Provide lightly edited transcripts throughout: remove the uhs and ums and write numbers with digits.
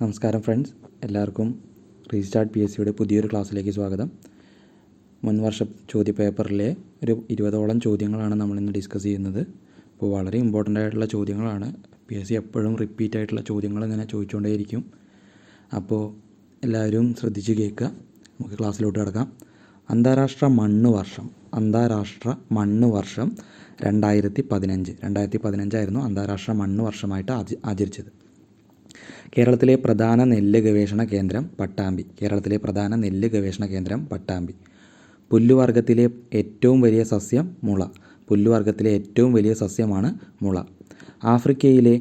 നമസ്കാരം ഫ്രണ്ട്സ്, എല്ലാവർക്കും റീസ്റ്റാർട്ട് PSCയുടെ പുതിയൊരു ക്ലാസ്സിലേക്ക് സ്വാഗതം. മുൻവർഷ ചോദ്യപേപ്പറിലെ ഒരു 20ഓളം ചോദ്യങ്ങളാണ് നമ്മളിന്ന് ഡിസ്കസ് ചെയ്യുന്നത്. അപ്പോൾ വളരെ ഇമ്പോർട്ടൻ്റ് ആയിട്ടുള്ള ചോദ്യങ്ങളാണ്. PSC എപ്പോഴും റിപ്പീറ്റ് ആയിട്ടുള്ള ചോദ്യങ്ങൾ ഇങ്ങനെ ചോദിച്ചുകൊണ്ടേയിരിക്കും. അപ്പോൾ എല്ലാവരും ശ്രദ്ധിച്ച് കേൾക്കുക. നമുക്ക് ക്ലാസ്സിലോട്ട് കിടക്കാം. അന്താരാഷ്ട്ര മണ്ണ് വർഷം 2015 അന്താരാഷ്ട്ര മണ്ണ് വർഷമായിട്ട് ആചരിച്ചത്. കേരളത്തിലെ പ്രധാന നെല്ല് ഗവേഷണ കേന്ദ്രം പട്ടാമ്പി. പുല്ലുവർഗ്ഗത്തിലെ ഏറ്റവും വലിയ സസ്യം സസ്യമാണ് മുള. ആഫ്രിക്കയിലെ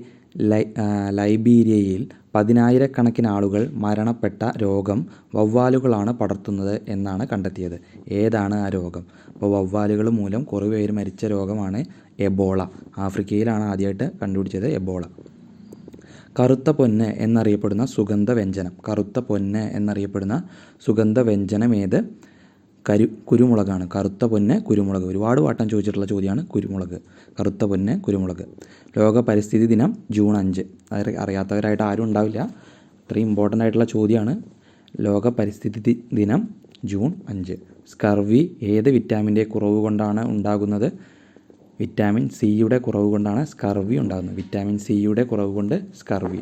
ലൈബീരിയയിൽ 10,000-കണക്കിന് ആളുകൾ മരണപ്പെട്ട രോഗം വവ്വാലുകളാണ് പടർത്തുന്നത് എന്നാണ് കണ്ടെത്തിയത്. ഏതാണ് ആ രോഗം? അപ്പോൾ വവ്വാലുകൾ മൂലം കുറേ പേര് മരിച്ച രോഗമാണ് എബോള. ആഫ്രിക്കയിലാണ് ആദ്യമായിട്ട് കണ്ടുപിടിച്ചത് എബോള. കറുത്ത പൊന്ന് എന്നറിയപ്പെടുന്ന സുഗന്ധവ്യഞ്ജനം ഏത്? കുരുമുളകാണ്. കറുത്ത പൊന്ന് കുരുമുളക്. ഒരുപാട് വട്ടം ചോദിച്ചിട്ടുള്ള ചോദ്യമാണ് കുരുമുളക്. കറുത്ത പൊന്ന് കുരുമുളക്. ലോക പരിസ്ഥിതി ദിനം ജൂൺ 5. അറിയാത്തവരായിട്ട് ആരും ഉണ്ടാവില്ല. ഇത്രയും ഇമ്പോർട്ടൻ്റ് ആയിട്ടുള്ള ചോദ്യമാണ്. ലോക പരിസ്ഥിതി ദിനം ജൂൺ 5. സ്കർവി ഏത് വിറ്റാമിൻ്റെ കുറവ് കൊണ്ടാണ് ഉണ്ടാകുന്നത്? വിറ്റാമിൻ സിയുടെ കുറവ് കൊണ്ടാണ് സ്കർവി ഉണ്ടാകുന്നത്. വിറ്റാമിൻ സിയുടെ കുറവ് കൊണ്ട് സ്കർവി.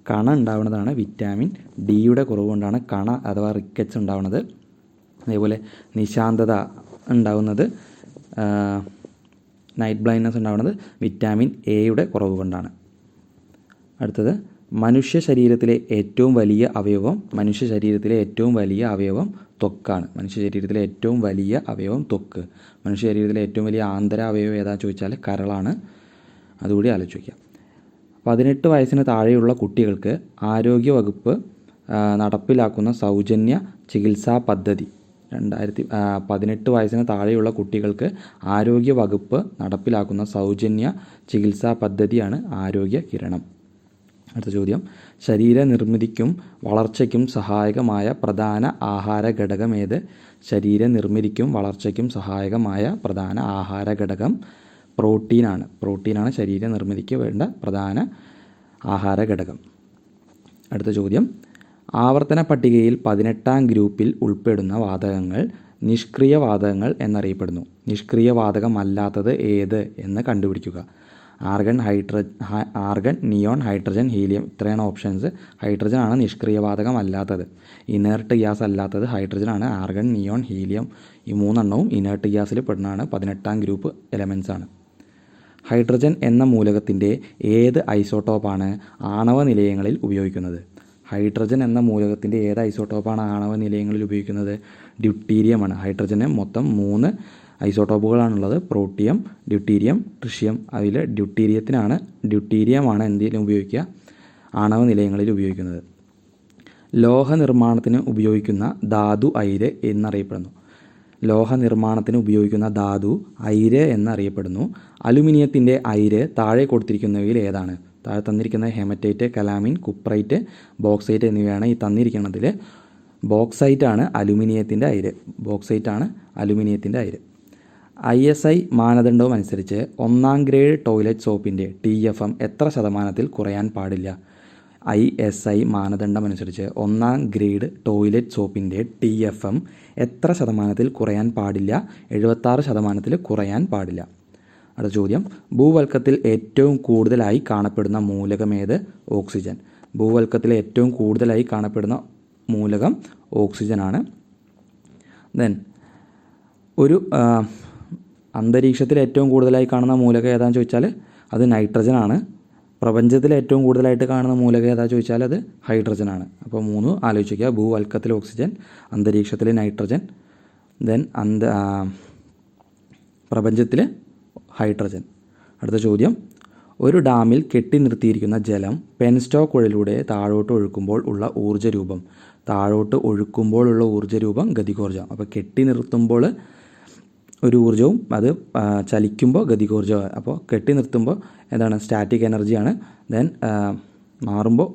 കണ ഉണ്ടാവുന്നതാണ് വിറ്റാമിൻ ഡിയുടെ കുറവ് കൊണ്ടാണ് കണ അഥവാ റിക്കറ്റ്സ് ഉണ്ടാവുന്നത്. അതേപോലെ നിശാന്തത ഉണ്ടാകുന്നത്, നൈറ്റ് ബ്ലൈൻഡ്നെസ് ഉണ്ടാകുന്നത് വിറ്റാമിൻ എയുടെ കുറവ് കൊണ്ടാണ്. അടുത്തത്, മനുഷ്യ ശരീരത്തിലെ ഏറ്റവും വലിയ അവയവം ത്വക്കാണ്. മനുഷ്യ ശരീരത്തിലെ ഏറ്റവും വലിയ അവയവം ത്വക്ക്. മനുഷ്യ ശരീരത്തിലെ ഏറ്റവും വലിയ ആന്തര അവയവം ഏതാണെന്ന് ചോദിച്ചാൽ കരളാണ്. അതുകൂടി ആലോചിച്ച് വയ്ക്കാം. 18 വയസ്സിന് താഴെയുള്ള കുട്ടികൾക്ക് ആരോഗ്യവകുപ്പ് നടപ്പിലാക്കുന്ന സൗജന്യ ചികിത്സാ പദ്ധതി. 18 വയസ്സിന് താഴെയുള്ള കുട്ടികൾക്ക് ആരോഗ്യവകുപ്പ് നടപ്പിലാക്കുന്ന സൗജന്യ ചികിത്സാ പദ്ധതിയാണ് ആരോഗ്യ കിരണം. അടുത്ത ചോദ്യം, ശരീരനിർമ്മിതിക്കും വളർച്ചയ്ക്കും സഹായകമായ പ്രധാന ആഹാര ഘടകം ഏത്? പ്രധാന ആഹാര ഘടകം പ്രോട്ടീനാണ്. ശരീരനിർമ്മിതിക്ക് വേണ്ട പ്രധാന ആഹാര ഘടകം. അടുത്ത ചോദ്യം, ആവർത്തന പട്ടികയിൽ 18ാം ഗ്രൂപ്പിൽ ഉൾപ്പെടുന്ന വാതകങ്ങൾ നിഷ്ക്രിയ വാതകങ്ങൾ എന്നറിയപ്പെടുന്നു. നിഷ്ക്രിയ വാതകമല്ലാത്തത് ഏത് എന്ന് കണ്ടുപിടിക്കുക. Argon, neon, hydrogen, helium. ഇത്രയാണ് ഓപ്ഷൻസ്. ഹൈഡ്രജൻ ആണ് നിഷ്ക്രിയവാതകം അല്ലാത്തത്. ഇനേർട്ട് ഗ്യാസ് അല്ലാത്തത് ഹൈഡ്രജൻ ആണ്. ആർഗൺ, നിയോൺ, ഹീലിയം ഈ 3 ഇനേർട്ട് ഗ്യാസിൽ പെടുന്നതാണ്. 18ാം ഗ്രൂപ്പ് എലമെൻസ് ആണ്. ഹൈഡ്രജൻ എന്ന മൂലകത്തിൻ്റെ ഏത് ഐസോട്ടോപ്പാണ് ആണവ നിലയങ്ങളിൽ ഉപയോഗിക്കുന്നത്? ഹൈഡ്രജൻ എന്ന മൂലകത്തിൻ്റെ ഏത് ഐസോട്ടോപ്പാണ് ആണവ നിലയങ്ങളിൽ ഉപയോഗിക്കുന്നത്? ഡ്യൂട്ടീരിയമാണ്. ഹൈഡ്രജന് മൊത്തം 3 ഐസോട്ടോപ്പുകളാണുള്ളത്. Protium, deuterium, tritium. അതിൽ ഡ്യൂട്ടീരിയമാണ് എന്തിലും ഉപയോഗിക്കുക? ആണവ നിലയങ്ങളിൽ ഉപയോഗിക്കുന്നത്. ലോഹ നിർമ്മാണത്തിന് ഉപയോഗിക്കുന്ന ധാതു അയിര് എന്നറിയപ്പെടുന്നു. അലുമിനിയത്തിൻ്റെ അയിര് താഴെ കൊടുത്തിരിക്കുന്നവയിൽ ഏതാണ്? താഴെ തന്നിരിക്കുന്ന ഹെമറ്റൈറ്റ്, കലാമിൻ, കുപ്രൈറ്റ്, ബോക്സൈറ്റ് എന്നിവയാണ്. ഈ തന്നിരിക്കുന്നതിൽ ബോക്സൈറ്റാണ് അലുമിനിയത്തിൻ്റെ അയിര്. ISI മാനദണ്ഡവും അനുസരിച്ച് 1ാം ഗ്രേഡ് ടോയ്ലറ്റ് സോപ്പിൻ്റെ TFM എത്ര ശതമാനത്തിൽ കുറയാൻ പാടില്ല? ISI മാനദണ്ഡം അനുസരിച്ച് 1ാം ഗ്രേഡ് ടോയ്ലറ്റ് സോപ്പിൻ്റെ TFM എത്ര ശതമാനത്തിൽ കുറയാൻ പാടില്ല? 76% കുറയാൻ പാടില്ല. അടുത്ത ചോദ്യം, ഭൂവൽക്കത്തിൽ ഏറ്റവും കൂടുതലായി കാണപ്പെടുന്ന മൂലകമേത്? ഓക്സിജൻ. ഭൂവൽക്കത്തിൽ ഏറ്റവും കൂടുതലായി കാണപ്പെടുന്ന മൂലകം ഓക്സിജനാണ്. ഒരു അന്തരീക്ഷത്തിൽ ഏറ്റവും കൂടുതലായി കാണുന്ന മൂലകം ഏതാണെന്ന് ചോദിച്ചാൽ അത് നൈട്രജനാണ്. പ്രപഞ്ചത്തിൽ ഏറ്റവും കൂടുതലായിട്ട് കാണുന്ന മൂലകം ഏതാണെന്ന് ചോദിച്ചാൽ അത് ഹൈഡ്രജനാണ്. അപ്പോൾ 3 ആലോചിക്കുക. ഭൂവൽക്കത്തിൽ ഓക്സിജൻ, അന്തരീക്ഷത്തിൽ നൈട്രജൻ, പ്രപഞ്ചത്തിൽ ഹൈഡ്രജൻ. അടുത്ത ചോദ്യം, ഒരു ഡാമിൽ കെട്ടി നിർത്തിയിരിക്കുന്ന ജലം പെൻസ്റ്റോക്ക് കുഴലിലൂടെ താഴോട്ട് ഒഴുക്കുമ്പോൾ ഉള്ള ഊർജ്ജരൂപം ഗതികോർജ്ജം. അപ്പോൾ കെട്ടി നിർത്തുമ്പോൾ ഒരു ഊർജ്ജവും അത് ചലിക്കുമ്പോൾ ഗതികോർജ്ജം. അപ്പോൾ കെട്ടി നിർത്തുമ്പോൾ എന്താണ്? സ്റ്റാറ്റിക് എനർജിയാണ്. മാറുമ്പോൾ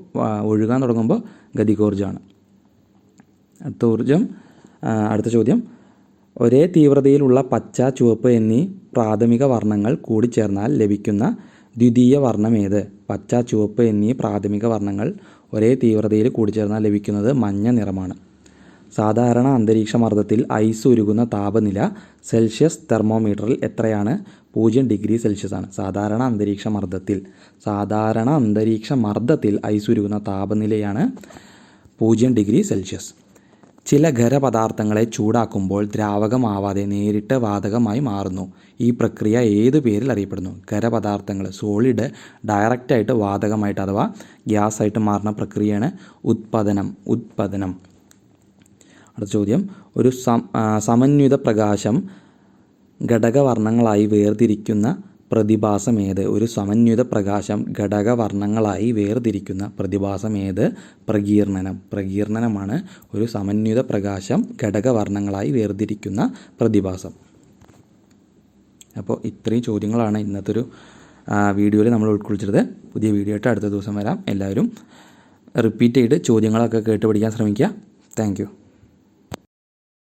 ഒഴുകാൻ തുടങ്ങുമ്പോൾ ഗതികോർജ്ജമാണ്. അടുത്ത ചോദ്യം, ഒരേ തീവ്രതയിലുള്ള പച്ച, ചുവപ്പ് എന്നീ പ്രാഥമിക വർണ്ണങ്ങൾ കൂടിച്ചേർന്നാൽ ലഭിക്കുന്ന ദ്വിതീയ വർണ്ണം ഏത്? പച്ച, ചുവപ്പ് എന്നീ പ്രാഥമിക വർണ്ണങ്ങൾ ഒരേ തീവ്രതയിൽ കൂടിച്ചേർന്നാൽ ലഭിക്കുന്നത് മഞ്ഞ നിറമാണ്. സാധാരണ അന്തരീക്ഷ മർദ്ദത്തിൽ ഐസ് ഉരുകുന്ന താപനില സെൽഷ്യസ് തെർമോമീറ്ററിൽ എത്രയാണ്? 0 ഡിഗ്രി സെൽഷ്യസ് ആണ്. സാധാരണ അന്തരീക്ഷ മർദ്ദത്തിൽ ഐസ് ഉരുകുന്ന താപനിലയാണ് 0 ഡിഗ്രി സെൽഷ്യസ്. ചില ഖരപദാർത്ഥങ്ങളെ ചൂടാക്കുമ്പോൾ ദ്രാവകമാവാതെ നേരിട്ട് വാതകമായി മാറുന്നു. ഈ പ്രക്രിയ ഏത് പേരിൽ അറിയപ്പെടുന്നു? ഖരപദാർത്ഥങ്ങൾ സോളിഡ് ഡയറക്റ്റായിട്ട് വാതകമായിട്ട് അഥവാ ഗ്യാസായിട്ട് മാറുന്ന പ്രക്രിയയാണ് ഉത്പതനം. അടുത്ത ചോദ്യം, ഒരു സമന്വിത പ്രകാശം ഘടകവർണ്ണങ്ങളായി വേർതിരിക്കുന്ന പ്രതിഭാസം ഏത്? ഒരു സമന്വിത പ്രകാശം ഘടകവർണ്ണങ്ങളായി വേർതിരിക്കുന്ന പ്രതിഭാസം ഏത്? പ്രകീർണനമാണ് ഒരു സമന്വിത പ്രകാശം ഘടകവർണ്ണങ്ങളായി വേർതിരിക്കുന്ന പ്രതിഭാസം. അപ്പോൾ ഇത്രയും ചോദ്യങ്ങളാണ് ഇന്നത്തെ ഒരു വീഡിയോയിൽ നമ്മൾ ഉൾക്കൊള്ളിച്ചത്. പുതിയ വീഡിയോ ആയിട്ട് അടുത്ത ദിവസം വരാം. എല്ലാവരും റിപ്പീറ്റ് ചെയ്ത് ചോദ്യങ്ങളൊക്കെ കേട്ട് പഠിക്കാൻ ശ്രമിക്കുക. Thank you.